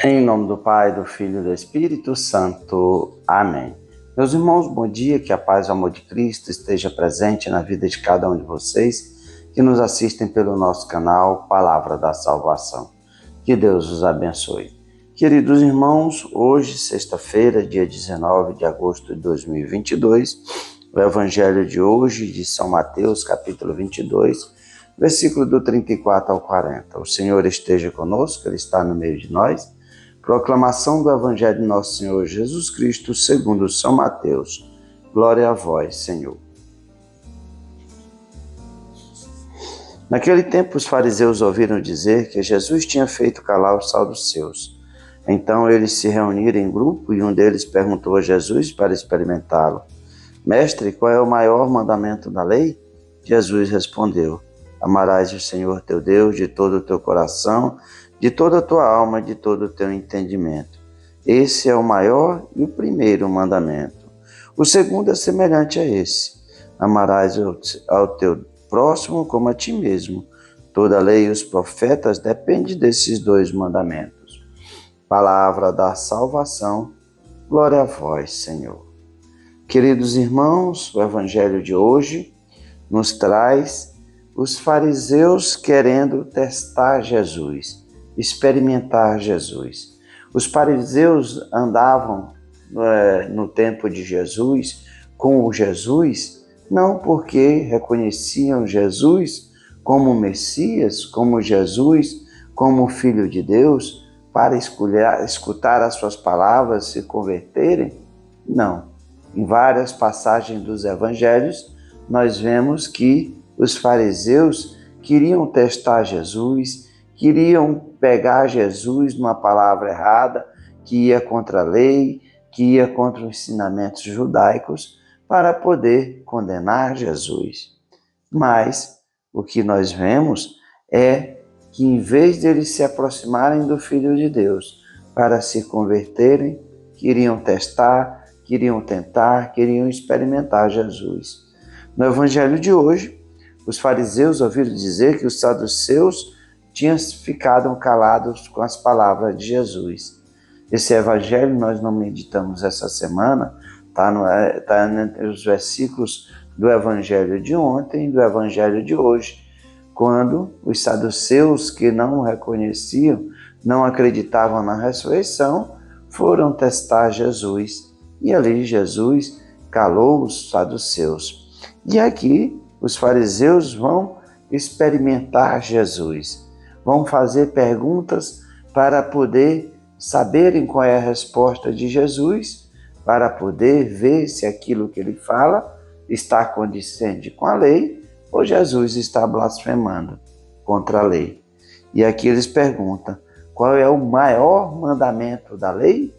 Em nome do Pai, do Filho e do Espírito Santo. Amém. Meus irmãos, bom dia, que a paz e o amor de Cristo esteja presente na vida de cada um de vocês que nos assistem pelo nosso canal Palavra da Salvação. Que Deus os abençoe. Queridos irmãos, hoje, sexta-feira, dia 19 de agosto de 2022, o Evangelho de hoje de São Mateus, capítulo 22, versículo do 34 ao 40. O Senhor esteja conosco, Ele está no meio de nós. Proclamação do Evangelho de Nosso Senhor Jesus Cristo, segundo São Mateus. Glória a vós, Senhor. Naquele tempo, os fariseus ouviram dizer que Jesus tinha feito calar os saduceus. Então, eles se reuniram em grupo e um deles perguntou a Jesus para experimentá-lo: Mestre, qual é o maior mandamento da lei? Jesus respondeu: Amarás o Senhor teu Deus de todo o teu coração, de toda a tua alma, de todo o teu entendimento. Esse é o maior e o primeiro mandamento. O segundo é semelhante a esse: amarás ao teu próximo como a ti mesmo. Toda a lei e os profetas dependem desses dois mandamentos. Palavra da salvação, glória a vós, Senhor. Queridos irmãos, o Evangelho de hoje nos traz os fariseus querendo testar Jesus, experimentar Jesus. Os fariseus andavam no tempo de Jesus, com o Jesus, não porque reconheciam Jesus como Messias, como Jesus, como Filho de Deus, para escutar as suas palavras, se converterem. Não. Em várias passagens dos evangelhos, nós vemos que os fariseus queriam testar Jesus, queriam pegar Jesus numa palavra errada, que ia contra a lei, que ia contra os ensinamentos judaicos, para poder condenar Jesus. Mas o que nós vemos é que, em vez de eles se aproximarem do Filho de Deus para se converterem, queriam testar, queriam tentar, queriam experimentar Jesus. No Evangelho de hoje, os fariseus ouviram dizer que os saduceus tinham ficado calados com as palavras de Jesus. Esse Evangelho nós não meditamos essa semana, está entre os versículos do Evangelho de ontem e do Evangelho de hoje, quando os saduceus que não reconheciam, não acreditavam na ressurreição, foram testar Jesus. E ali Jesus calou os saduceus. E aqui os fariseus vão experimentar Jesus. Vão fazer perguntas para poder saberem qual é a resposta de Jesus, para poder ver se aquilo que ele fala está condizente com a lei ou Jesus está blasfemando contra a lei. E aqui eles perguntam: qual é o maior mandamento da lei?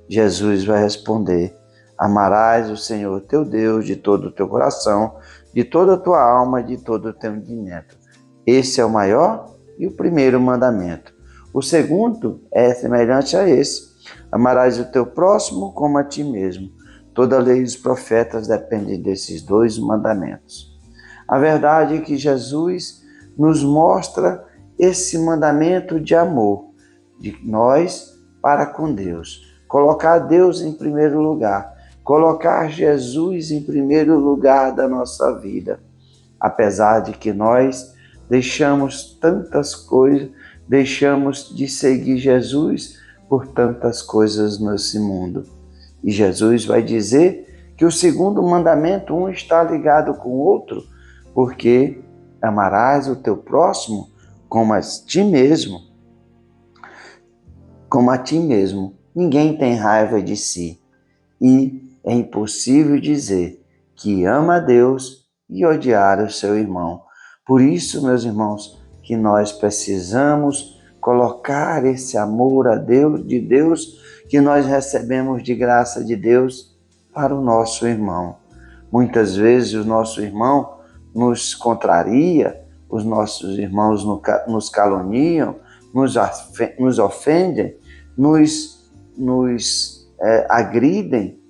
Jesus vai responder: amarás o Senhor teu Deus de todo o teu coração, de toda a tua alma, de todo o teu entendimento. Esse é o maior e o primeiro mandamento. O segundo é semelhante a esse: amarás o teu próximo como a ti mesmo. Toda a lei e os profetas dependem desses dois mandamentos. A verdade é que Jesus nos mostra esse mandamento de amor de nós para com Deus. Colocar Deus em primeiro lugar, colocar Jesus em primeiro lugar da nossa vida. Apesar de que nós deixamos tantas coisas, deixamos de seguir Jesus por tantas coisas nesse mundo. E Jesus vai dizer que o segundo mandamento, um está ligado com o outro, porque amarás o teu próximo como a ti mesmo. Como a ti mesmo. Ninguém tem raiva de si. E é impossível dizer que ama a Deus e odiar o seu irmão. Por isso, meus irmãos, que nós precisamos colocar esse amor a Deus, de Deus, que nós recebemos de graça de Deus para o nosso irmão. Muitas vezes o nosso irmão nos contraria, os nossos irmãos nos caluniam, nos ofendem, nos agridem.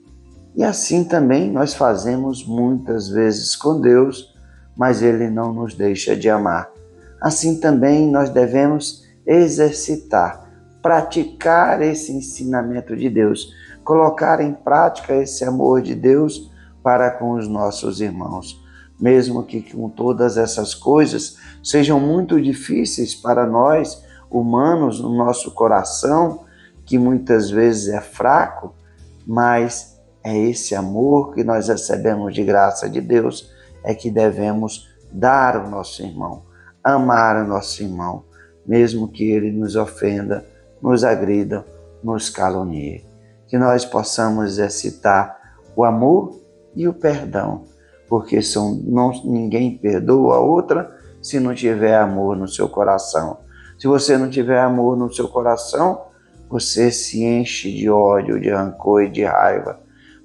E assim também nós fazemos muitas vezes com Deus, mas Ele não nos deixa de amar. Assim também nós devemos exercitar praticar esse ensinamento de Deus, colocar em prática esse amor de Deus para com os nossos irmãos. Mesmo que com todas essas coisas sejam muito difíceis para nós, humanos, no nosso coração, que muitas vezes é fraco, mas é esse amor que nós recebemos de graça de Deus, é que devemos dar ao nosso irmão, amar o nosso irmão, mesmo que ele nos ofenda, nos agrida, nos calunie. Que nós possamos exercitar o amor e o perdão, porque ninguém perdoa a outra se não tiver amor no seu coração. Se você não tiver amor no seu coração, você se enche de ódio, de rancor e de raiva.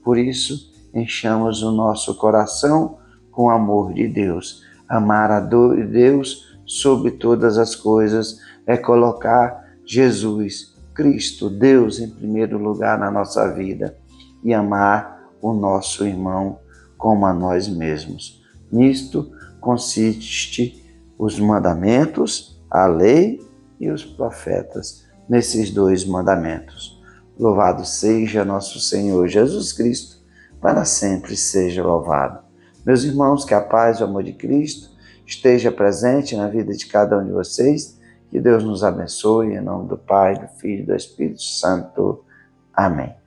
Por isso, enchamos o nosso coração com o amor de Deus. Amar a Deus sobre todas as coisas é colocar Jesus, Cristo, Deus em primeiro lugar na nossa vida e amar o nosso irmão como a nós mesmos. Nisto consiste os mandamentos, a lei e os profetas, nesses 2 mandamentos. Louvado seja nosso Senhor Jesus Cristo, para sempre seja louvado. Meus irmãos, que a paz e o amor de Cristo esteja presente na vida de cada um de vocês. Que Deus nos abençoe, em nome do Pai, do Filho e do Espírito Santo. Amém.